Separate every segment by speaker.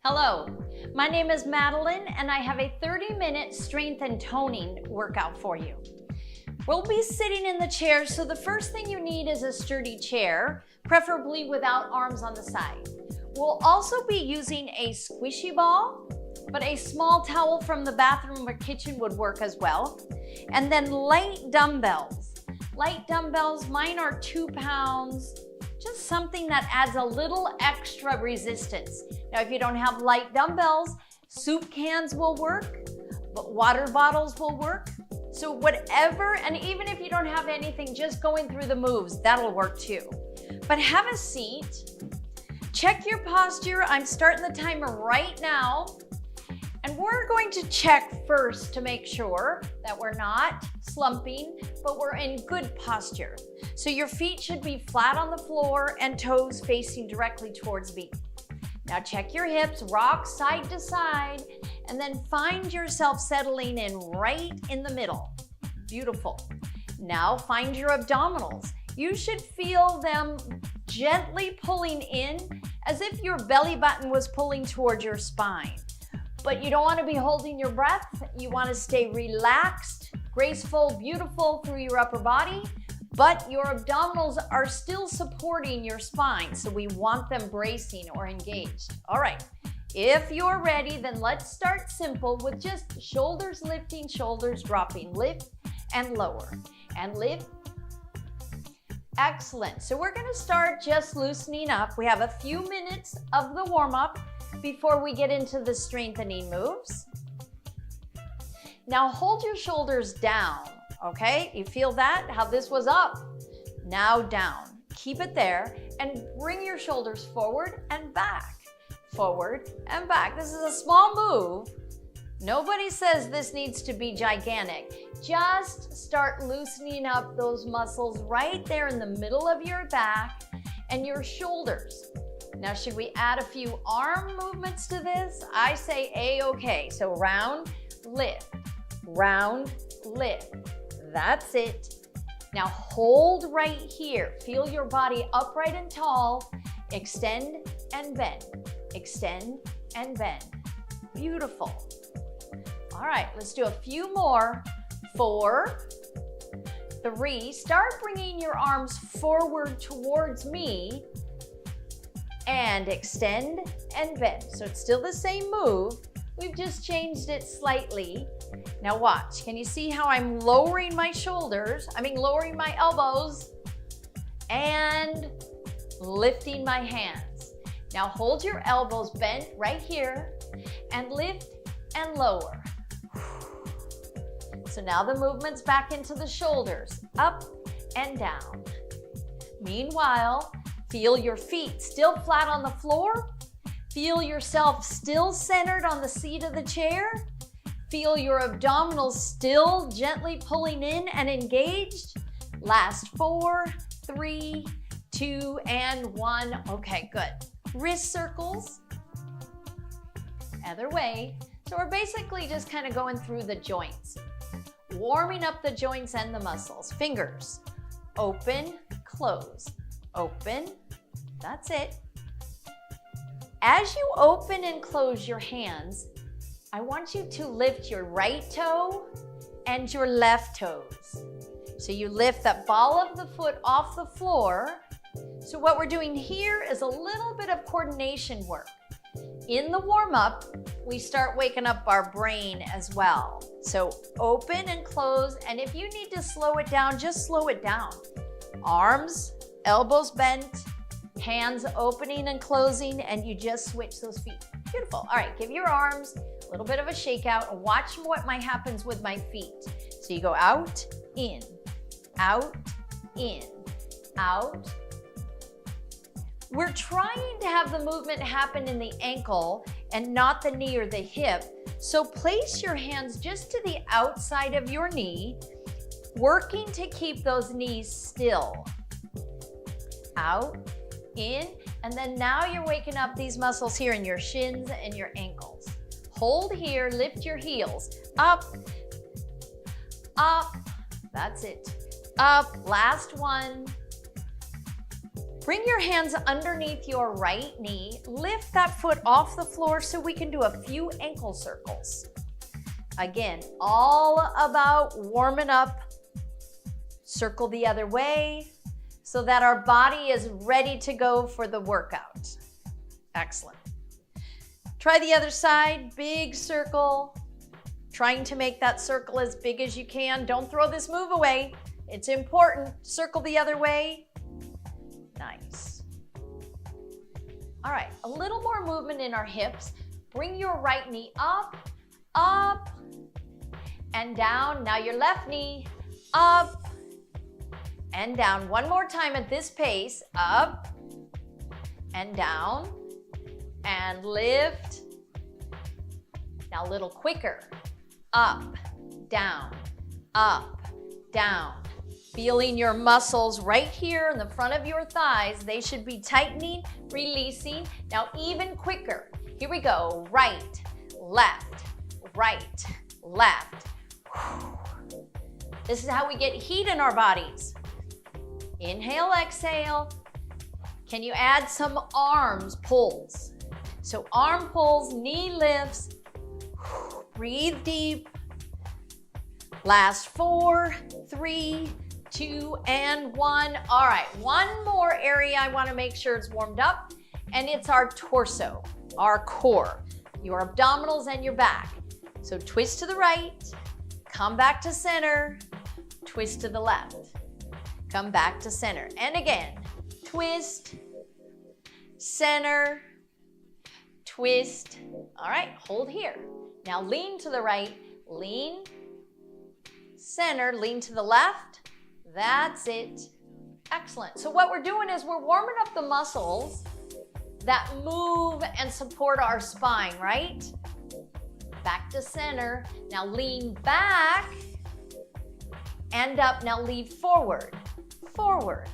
Speaker 1: Hello, my name is Madeleine and I have a 30-minute strength and toning workout for you. We'll be sitting in the chair, so the first thing you need is a sturdy chair, preferably without arms on the side. We'll also be using a squishy ball, but a small towel from the bathroom or kitchen would work as well. And then light dumbbells. Light dumbbells, mine are 2 pounds, just something that adds a little extra resistance. Now, if you don't have light dumbbells, soup cans will work, but water bottles will work. So whatever, and even if you don't have anything, just going through the moves, that'll work too. But have a seat, check your posture. I'm starting the timer right now. And we're going to check first to make sure that we're not slumping, but we're in good posture. So your feet should be flat on the floor and toes facing directly towards me. Now check your hips, rock side to side, and then find yourself settling in right in the middle. Beautiful. Now find your abdominals. You should feel them gently pulling in as if your belly button was pulling towards your spine. But you don't want to be holding your breath. You want to stay relaxed, graceful, beautiful through your upper body, but your abdominals are still supporting your spine, so we want them bracing or engaged. All right, if you're ready, then let's start simple with just shoulders lifting, shoulders dropping, lift and lower, and lift. Excellent. So we're going to start just loosening up. We have a few minutes of the warm-up before we get into the strengthening moves. Now hold your shoulders down, okay? You feel that? How this was up, now down. Keep it there and bring your shoulders forward and back, forward and back. This is a small move. Nobody says this needs to be gigantic. Just start loosening up those muscles right there in the middle of your back and your shoulders. Now, should we add a few arm movements to this? I say A-okay. So round, lift, that's it. Now hold right here. Feel your body upright and tall. Extend and bend, extend and bend. Beautiful. All right, let's do a few more. 4, 3, start bringing your arms forward towards me and extend and bend. So it's still the same move. We've just changed it slightly. Now watch, can you see how I'm lowering my shoulders? Lowering my elbows and lifting my hands. Now hold your elbows bent right here and lift and lower. So now the movement's back into the shoulders, up and down. Meanwhile, feel your feet still flat on the floor. Feel yourself still centered on the seat of the chair. Feel your abdominals still gently pulling in and engaged. Last 4, 3, 2, and 1. Okay, good. Wrist circles. Other way. So we're basically just kind of going through the joints, warming up the joints and the muscles. Fingers, open, close, open, that's it. As you open and close your hands, I want you to lift your right toe and your left toes. So you lift that ball of the foot off the floor. So what we're doing here is a little bit of coordination work. In the warm-up, we start waking up our brain as well. So open and close, and if you need to slow it down, just slow it down. Arms, elbows bent, hands opening and closing, and you just switch those feet. Beautiful. All right, give your arms a little bit of a shakeout and watch what might happen with my feet. So you go out, in, out, in, out. We're trying to have the movement happen in the ankle and not the knee or the hip. So place your hands just to the outside of your knee, working to keep those knees still. Out, in, and then now you're waking up these muscles here in your shins and your ankles. Hold here, lift your heels. Up, up, that's it. Up, last one. Bring your hands underneath your right knee. Lift that foot off the floor so we can do a few ankle circles. Again, all about warming up. Circle the other way so that our body is ready to go for the workout. Excellent. Try the other side, big circle. Trying to make that circle as big as you can. Don't throw this move away. It's important. Circle the other way. Nice. All right, a little more movement in our hips. Bring your right knee up, up, and down. Now your left knee, up, and down. One more time at this pace. Up, and down, and lift. Now a little quicker. Up, down, up, down. Feeling your muscles right here in the front of your thighs. They should be tightening, releasing. Now even quicker. Here we go. Right, left, right, left. This is how we get heat in our bodies. Inhale, exhale. Can you add some arms pulls? So arm pulls, knee lifts. Breathe deep. Last 4, 3, 2, and 1. All right, one more area I want to make sure it's warmed up, and it's our torso, our core, your abdominals and your back. So twist to the right, come back to center, twist to the left, come back to center. And again, twist, center, twist. All right, hold here. Now lean to the right, lean, center, lean to the left. That's it. Excellent. So what we're doing is we're warming up the muscles that move and support our spine, right? Back to center. Now lean back and up. Now lean forward, forward.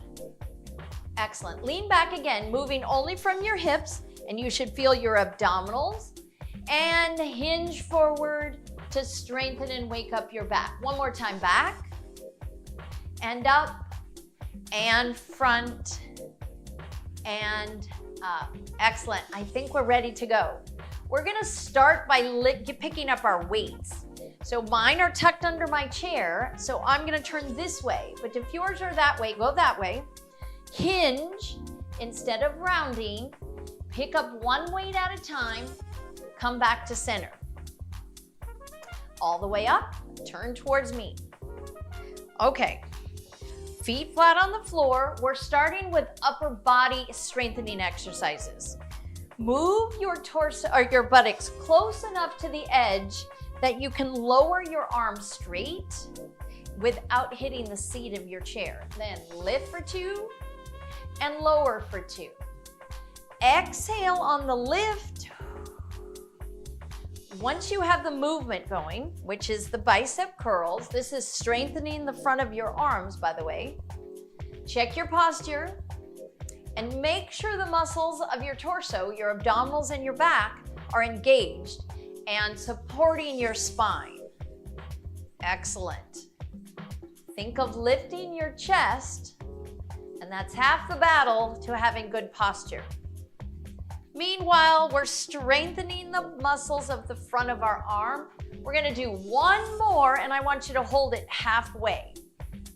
Speaker 1: Excellent. Lean back again, moving only from your hips, and you should feel your abdominals and hinge forward to strengthen and wake up your back. One more time, back and up and front and up. Excellent. I think we're ready to go. We're gonna start by picking up our weights. So mine are tucked under my chair, so I'm gonna turn this way, but if yours are that way, go that way. Hinge, instead of rounding, pick up one weight at a time, come back to center. All the way up, turn towards me. Okay, feet flat on the floor. We're starting with upper body strengthening exercises. Move your torso or your buttocks close enough to the edge that you can lower your arms straight without hitting the seat of your chair. Then lift for 2 and lower for 2. Exhale on the lift. Once you have the movement going, which is the bicep curls, this is strengthening the front of your arms, by the way. Check your posture and make sure the muscles of your torso, your abdominals and your back are engaged and supporting your spine. Excellent. Think of lifting your chest, and that's half the battle to having good posture. Meanwhile, we're strengthening the muscles of the front of our arm. We're gonna do one more, and I want you to hold it halfway.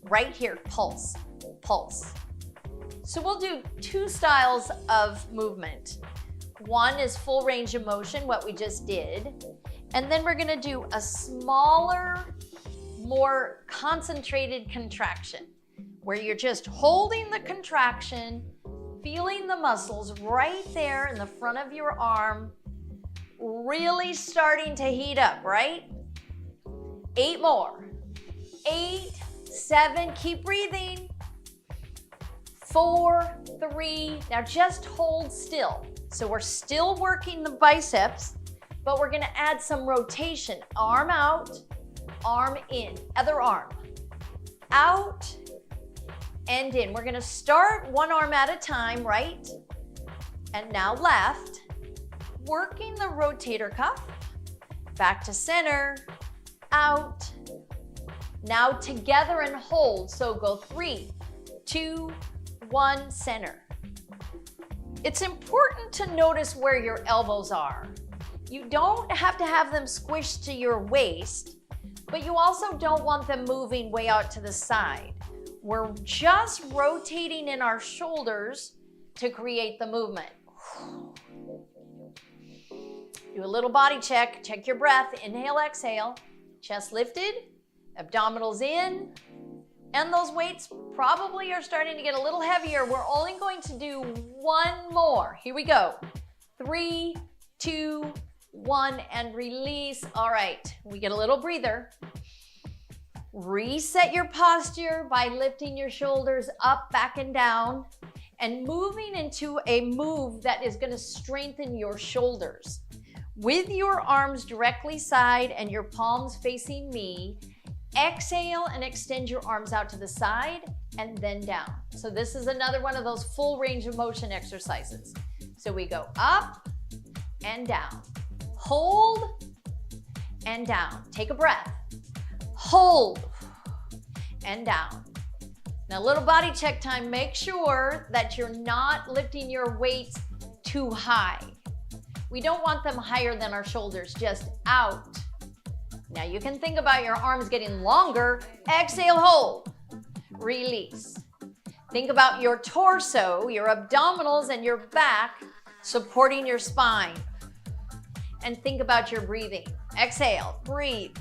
Speaker 1: Right here, pulse, pulse. So we'll do 2 styles of movement. One is full range of motion, what we just did. And then we're gonna do a smaller, more concentrated contraction, where you're just holding the contraction, feeling the muscles right there in the front of your arm, really starting to heat up, right? 8 more. 8, 7, keep breathing. 4, 3, now just hold still. So we're still working the biceps, but we're gonna add some rotation. Arm out, arm in, other arm. Out, and in. We're gonna start one arm at a time, right? And now left. Working the rotator cuff. Back to center, out. Now together and hold. So go 3, 2, 1, center. It's important to notice where your elbows are. You don't have to have them squished to your waist, but you also don't want them moving way out to the side. We're just rotating in our shoulders to create the movement. Do a little body check. Check your breath. Inhale, exhale. Chest lifted, abdominals in, and those weights probably are starting to get a little heavier. We're only going to do one more. Here we go. 3, 2, 1, and release. All right, we get a little breather. Reset your posture by lifting your shoulders up, back, and down, and moving into a move that is going to strengthen your shoulders. With your arms directly side and your palms facing me, exhale and extend your arms out to the side and then down. So this is another one of those full range of motion exercises. So we go up and down, hold and down. Take a breath, hold and down. Now, little body check time. Make sure that you're not lifting your weights too high. We don't want them higher than our shoulders, just out. Now you can think about your arms getting longer. Exhale, hold, release. Think about your torso, your abdominals, and your back supporting your spine. And think about your breathing. Exhale, breathe,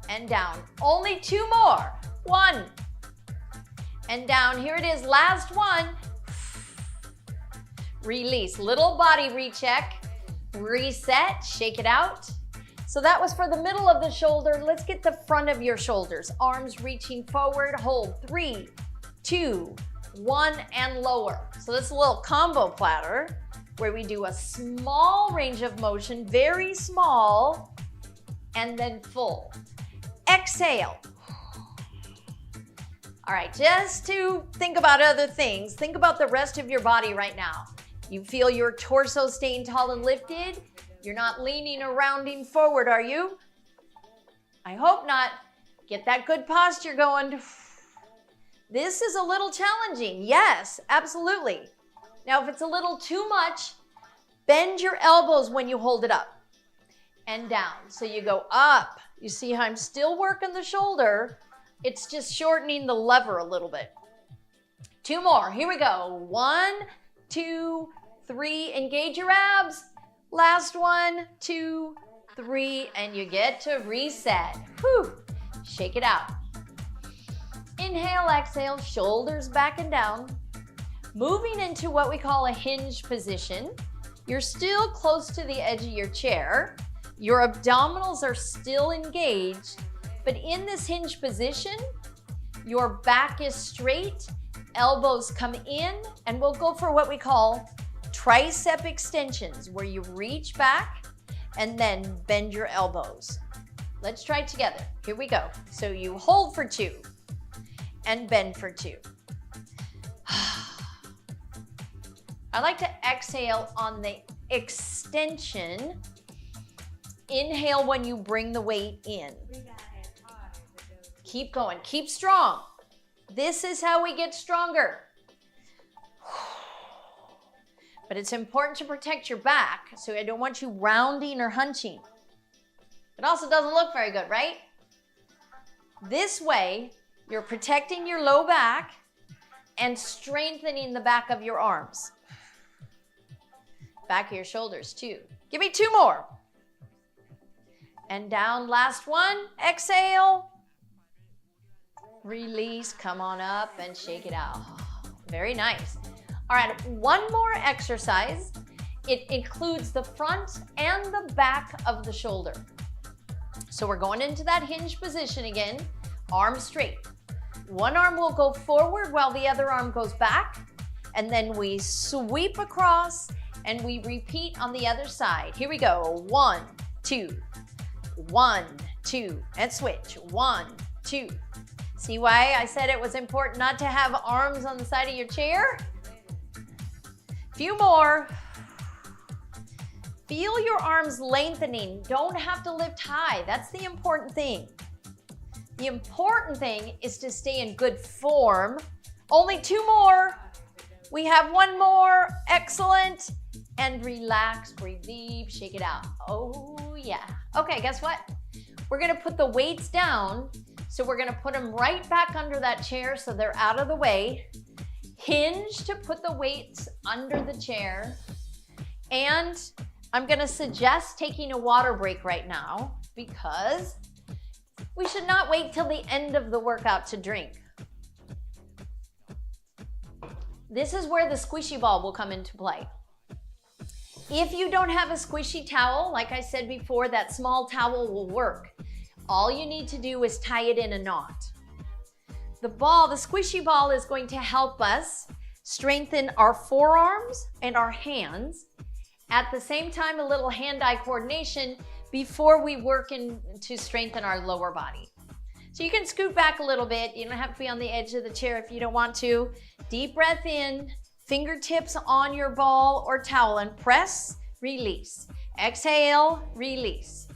Speaker 1: and down. Only 2 more. 1, and down. Here it is, last one. Release, little body recheck, reset, shake it out. So that was for the middle of the shoulder. Let's get the front of your shoulders. Arms reaching forward, hold 3, 2, 1, and lower. So this is a little combo platter where we do a small range of motion, very small, and then full. Exhale. All right, just to think about other things, think about the rest of your body right now. You feel your torso staying tall and lifted. You're not leaning or rounding forward, are you? I hope not. Get that good posture going. This is a little challenging. Yes, absolutely. Now, if it's a little too much, bend your elbows when you hold it up and down. So you go up. You see how I'm still working the shoulder. It's just shortening the lever a little bit. 2 more. Here we go. 1, 2, 3. Engage your abs. Last 1, 2, 3, and you get to reset. Whew. Shake it out. Inhale, exhale, shoulders back and down. Moving into what we call a hinge position. You're still close to the edge of your chair. Your abdominals are still engaged, but in this hinge position, your back is straight, elbows come in, and we'll go for what we call tricep extensions, where you reach back and then bend your elbows. Let's try it together. Here we go. So you hold for 2 and bend for 2. I like to exhale on the extension. Inhale when you bring the weight in. Keep going. Keep strong. This is how we get stronger. But it's important to protect your back, so I don't want you rounding or hunching. It also doesn't look very good, right? This way, you're protecting your low back and strengthening the back of your arms. Back of your shoulders too. Give me 2 more. And down, last one. Exhale. Release, come on up and shake it out. Very nice. All right, 1 more exercise. It includes the front and the back of the shoulder. So we're going into that hinge position again, arms straight. One arm will go forward while the other arm goes back, and then we sweep across and we repeat on the other side. Here we go, 1, 2, 1, 2, and switch, 1, 2. See why I said it was important not to have arms on the side of your chair? Few more. Feel your arms lengthening. Don't have to lift high. That's the important thing. The important thing is to stay in good form. Only 2 more. We have one more. Excellent. And relax, breathe deep, shake it out. Oh yeah. Okay, guess what? We're gonna put the weights down. So we're gonna put them right back under that chair so they're out of the way. Hinge to put the weights under the chair. And I'm gonna suggest taking a water break right now because we should not wait till the end of the workout to drink. This is where the squishy ball will come into play. If you don't have a squishy towel, like I said before, that small towel will work. All you need to do is tie it in a knot. The squishy ball is going to help us strengthen our forearms and our hands. At the same time, a little hand-eye coordination before we work to strengthen our lower body. So you can scoot back a little bit. You don't have to be on the edge of the chair if you don't want to. Deep breath in. Fingertips on your ball or towel and press, release. Exhale, release.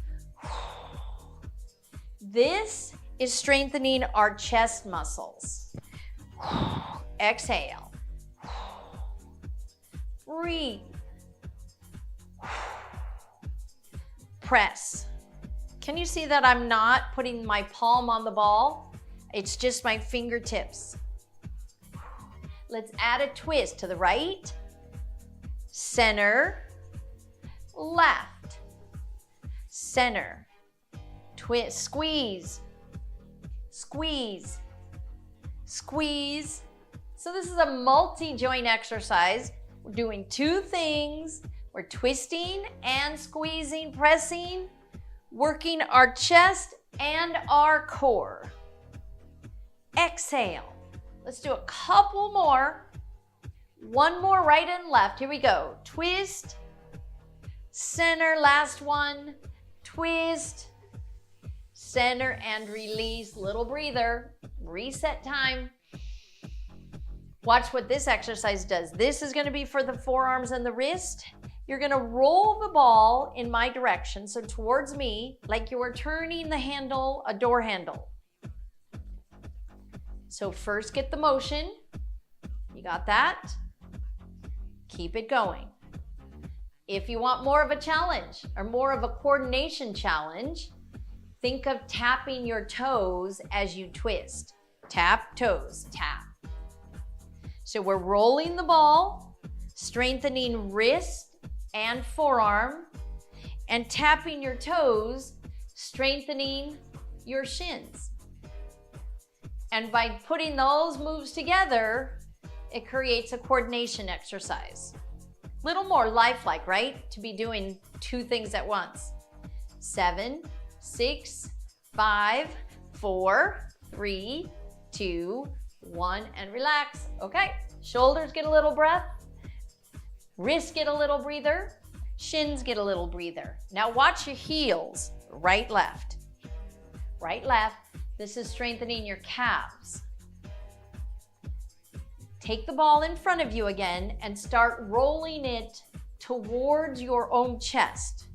Speaker 1: This is strengthening our chest muscles. Exhale. Breathe. Press. Can you see that I'm not putting my palm on the ball? It's just my fingertips. Let's add a twist to the right, center, left, center, twist, squeeze, squeeze, squeeze. So this is a multi-joint exercise. We're doing two things. We're twisting and squeezing, pressing, working our chest and our core. Exhale. Let's do a couple more. One more right and left. Here we go. Twist, center, last one. Twist, center, and release. Little breather. Reset time. Watch what this exercise does. This is going to be for the forearms and the wrist. You're going to roll the ball in my direction, so towards me, like you were turning the handle, a door handle. So first get the motion. You got that? Keep it going. If you want more of a challenge or more of a coordination challenge, think of tapping your toes as you twist. Tap, toes, tap. So we're rolling the ball, strengthening wrist and forearm, and tapping your toes, strengthening your shins. And by putting those moves together, it creates a coordination exercise. Little more lifelike, right? To be doing two things at once. 7, 6, 5, 4, 3, 2, 1, and relax. Okay, shoulders get a little breath. Wrists get a little breather. Shins get a little breather. Now watch your heels. Right, left. Right, left. This is strengthening your calves. Take the ball in front of you again and start rolling it towards your own chest.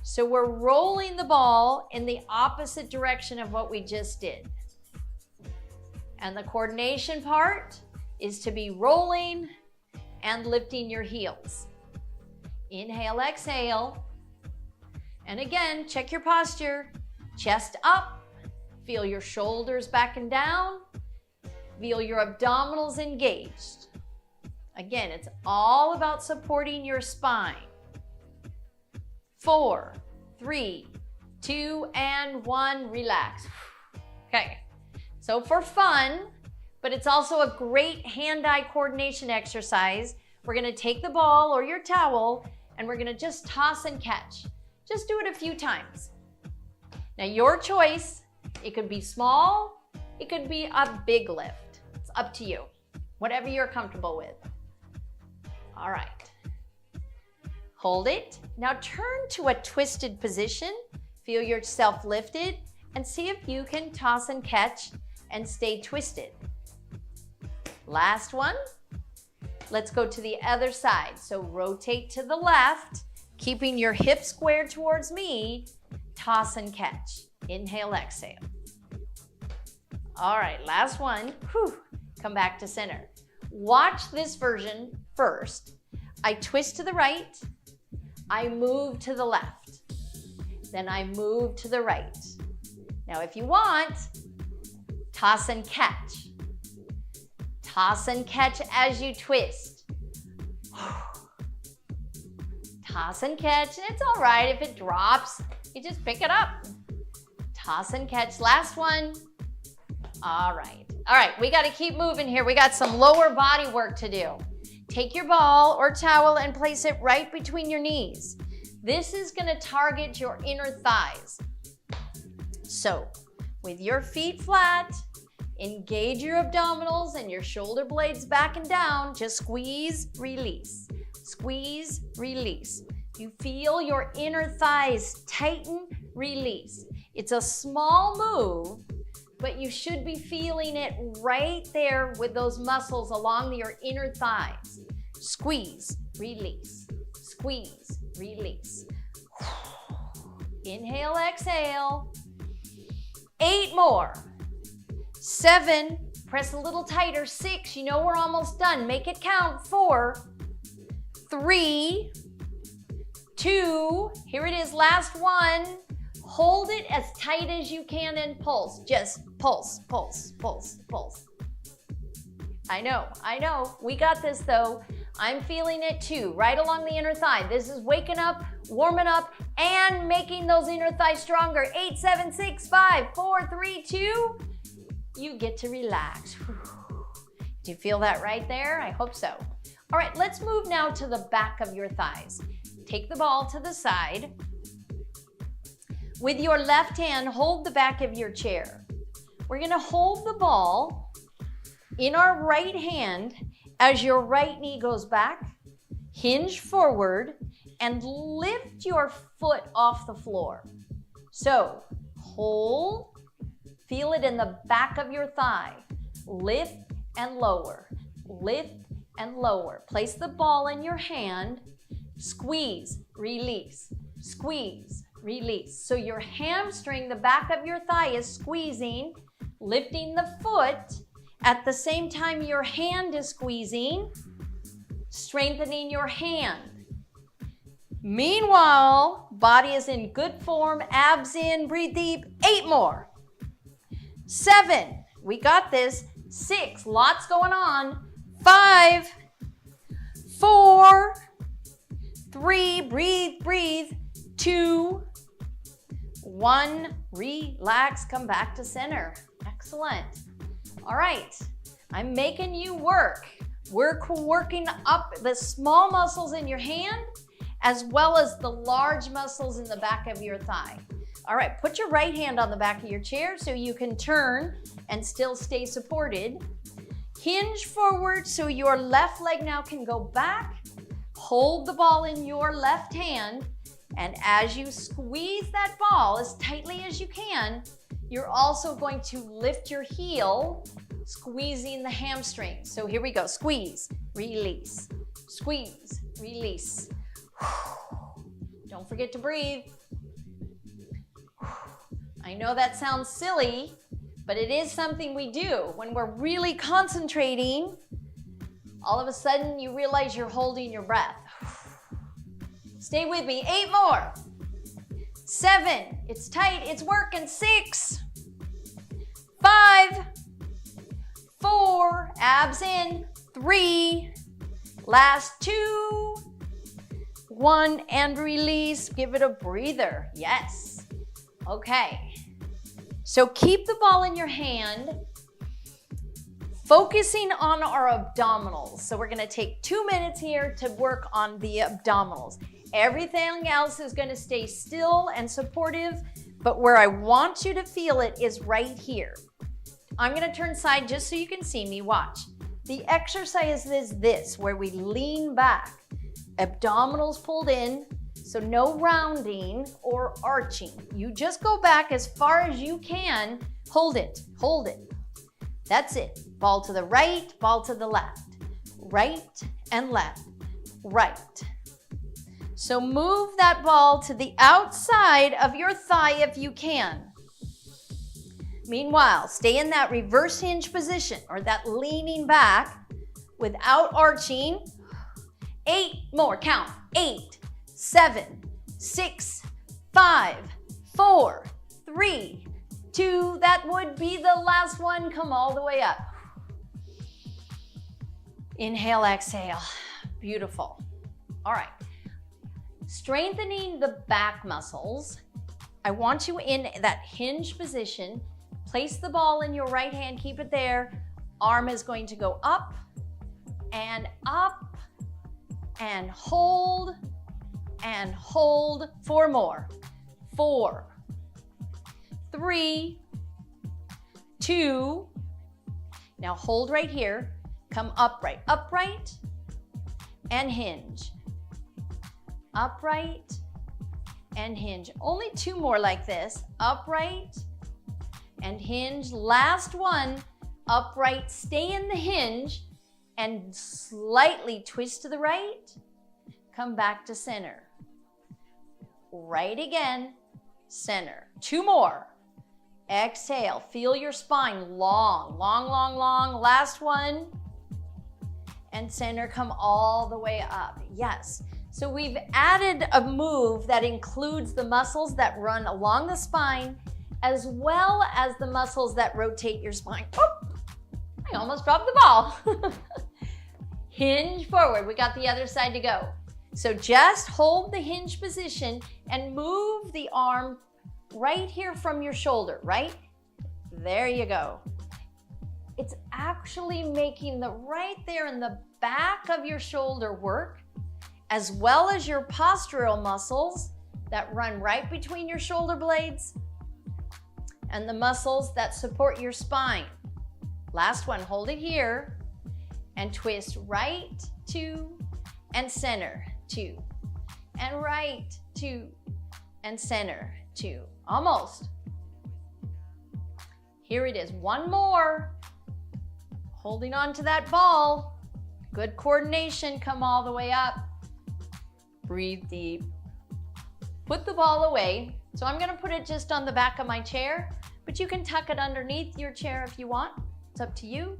Speaker 1: So we're rolling the ball in the opposite direction of what we just did. And the coordination part is to be rolling and lifting your heels. Inhale, exhale. And again, check your posture. Chest up. Feel your shoulders back and down. Feel your abdominals engaged. Again, it's all about supporting your spine. 4, 3, 2, and 1, relax. Okay, so for fun, but it's also a great hand-eye coordination exercise. We're gonna take the ball or your towel and we're gonna just toss and catch. Just do it a few times. Now your choice, it could be small, it could be a big lift. It's up to you, whatever you're comfortable with. All right, hold it. Now turn to a twisted position. Feel yourself lifted and see if you can toss and catch and stay twisted. Last one. Let's go to the other side. So rotate to the left, keeping your hips squared towards me. Toss and catch. Inhale, exhale. All right, last one. Whew. Come back to center. Watch this version first. I twist to the right, I move to the left, then I move to the right. Now if you want, toss and catch. Toss and catch as you twist. Toss and catch, and it's all right if it drops, you just pick it up. Toss and catch, last one. All right, we gotta keep moving here. We got some lower body work to do. Take your ball or towel and place it right between your knees. This is gonna target your inner thighs. So, with your feet flat, engage your abdominals and your shoulder blades back and down. Just squeeze, release. Squeeze, release. You feel your inner thighs tighten, release. It's a small move, but you should be feeling it right there with those muscles along your inner thighs. Squeeze, release. Squeeze, release. Inhale, exhale. 8 more. 7, press a little tighter. 6, you know we're almost done. Make it count. 4, 3, 2, here it is, last one. Hold it as tight as you can and pulse. Just pulse, pulse, pulse, pulse. I know. We got this though. I'm feeling it too, right along the inner thigh. This is waking up, warming up, and making those inner thighs stronger. 8, 7, 6, 5, 4, 3, 2. You get to relax. Do you feel that right there? I hope so. All right, let's move now to the back of your thighs. Take the ball to the side. With your left hand, hold the back of your chair. We're gonna hold the ball in our right hand as your right knee goes back, hinge forward, and lift your foot off the floor. So, hold, feel it in the back of your thigh. Lift and lower, lift and lower. Place the ball in your hand, squeeze, release, squeeze, release. So your hamstring, the back of your thigh is squeezing, lifting the foot. At the same time, your hand is squeezing, strengthening your hand. Meanwhile, body is in good form, abs in, breathe deep. 8 more. 7, we got this. 6, lots going on. 5, 4, 3, breathe, breathe. 2, 1, relax, come back to center. Excellent. All right, I'm making you work. We're working up the small muscles in your hand as well as the large muscles in the back of your thigh. All right, put your right hand on the back of your chair so you can turn and still stay supported. Hinge forward so your left leg now can go back. Hold the ball in your left hand, and as you squeeze that ball as tightly as you can, you're also going to lift your heel, squeezing the hamstring. So here we go, squeeze, release, squeeze, release. Don't forget to breathe. I know that sounds silly, but it is something we do. When we're really concentrating, all of a sudden you realize you're holding your breath. Stay with me, 8 more. 7, it's tight, it's working. 6, 5, 4, abs in. 3, last 2, 1, and release. Give it a breather. Yes. Okay. So keep the ball in your hand, focusing on our abdominals. So we're gonna take 2 minutes here to work on the abdominals. Everything else is gonna stay still and supportive, but where I want you to feel it is right here. I'm gonna turn side just so you can see me. Watch. The exercise is this, where we lean back, abdominals pulled in, so no rounding or arching. You just go back as far as you can. Hold it, hold it. That's it. Ball to the right, ball to the left. Right and left, right. So move that ball to the outside of your thigh if you can. Meanwhile, stay in that reverse hinge position or that leaning back without arching. 8 more, count. 8, 7, 6, 5, 4, 3, 2. That would be the last one. Come all the way up. Inhale, exhale. Beautiful. All right. Strengthening the back muscles. I want you in that hinge position. Place the ball in your right hand. Keep it there. Arm is going to go up and hold and hold. 4 more. 4, 3, 2. Now hold right here. Come upright, upright, and hinge. Upright and hinge. Only 2 more like this. Upright and hinge. Last one. Upright, stay in the hinge, and slightly twist to the right. Come back to center. Right again, center. 2 more. Exhale, feel your spine long, long, long, long. Last one. And center, come all the way up. Yes. So we've added a move that includes the muscles that run along the spine as well as the muscles that rotate your spine. Oh, I almost dropped the ball. Hinge forward. We got the other side to go. So just hold the hinge position and move the arm right here from your shoulder, right? There you go. It's actually making the right there in the back of your shoulder work, as well as your postural muscles that run right between your shoulder blades and the muscles that support your spine. Last one, hold it here and twist right, 2, and center, 2, and right, 2, and center, 2. Almost. Here it is, 1 more. Holding on to that ball. Good coordination, come all the way up. Breathe deep. Put the ball away. So I'm gonna put it just on the back of my chair, but you can tuck it underneath your chair if you want. It's up to you.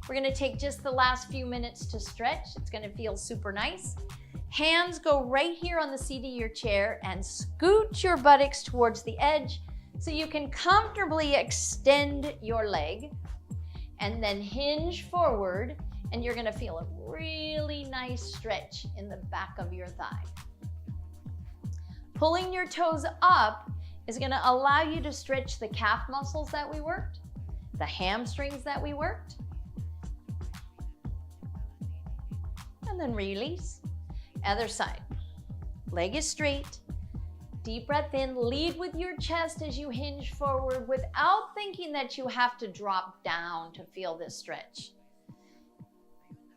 Speaker 1: We're gonna take just the last few minutes to stretch. It's gonna feel super nice. Hands go right here on the seat of your chair and scoot your buttocks towards the edge so you can comfortably extend your leg. And then hinge forward, and you're gonna feel a really nice stretch in the back of your thigh. Pulling your toes up is gonna allow you to stretch the calf muscles that we worked, the hamstrings that we worked, and then release. Other side. Leg is straight. Deep breath in, lead with your chest as you hinge forward without thinking that you have to drop down to feel this stretch.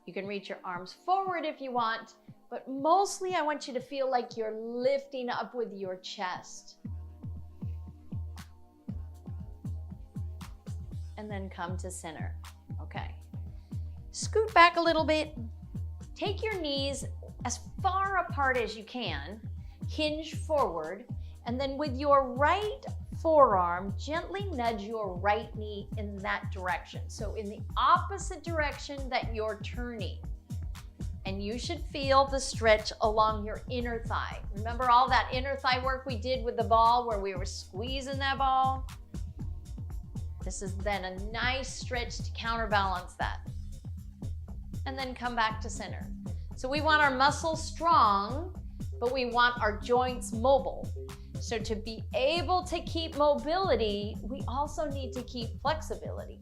Speaker 1: You can reach your arms forward if you want, but mostly I want you to feel like you're lifting up with your chest. And then come to center. Okay. Scoot back a little bit. Take your knees as far apart as you can. Hinge forward, and then with your right forearm, gently nudge your right knee in that direction. So in the opposite direction that you're turning. And you should feel the stretch along your inner thigh. Remember all that inner thigh work we did with the ball where we were squeezing that ball? This is then a nice stretch to counterbalance that. And then come back to center. So we want our muscles strong, but we want our joints mobile. So to be able to keep mobility, we also need to keep flexibility.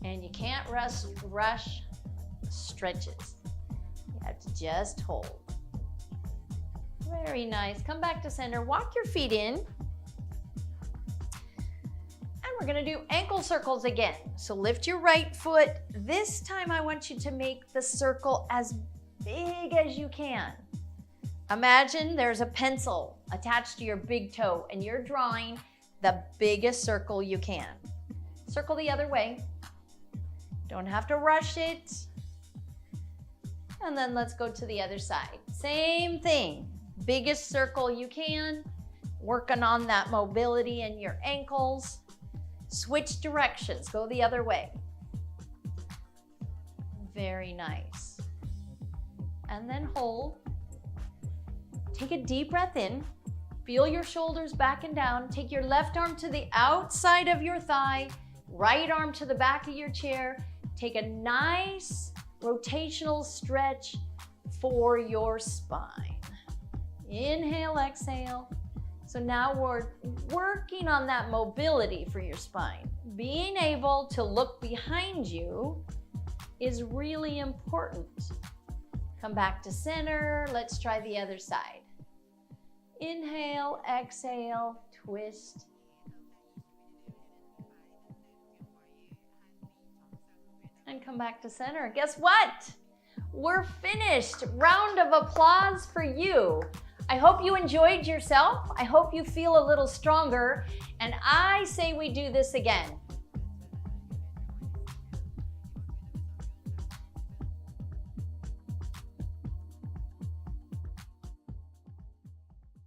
Speaker 1: And you can't rush stretches. You have to just hold. Very nice. Come back to center. Walk your feet in. And we're gonna do ankle circles again. So lift your right foot. This time I want you to make the circle as big as you can. Imagine there's a pencil attached to your big toe and you're drawing the biggest circle you can. Circle the other way. Don't have to rush it. And then let's go to the other side. Same thing. Biggest circle you can. Working on that mobility in your ankles. Switch directions. Go the other way. Very nice. And then hold. Take a deep breath in. Feel your shoulders back and down. Take your left arm to the outside of your thigh, right arm to the back of your chair. Take a nice rotational stretch for your spine. Inhale, exhale. So now we're working on that mobility for your spine. Being able to look behind you is really important. Come back to center. Let's try the other side. Inhale, exhale, twist. And come back to center. Guess what? We're finished. Round of applause for you. I hope you enjoyed yourself. I hope you feel a little stronger. And I say we do this again.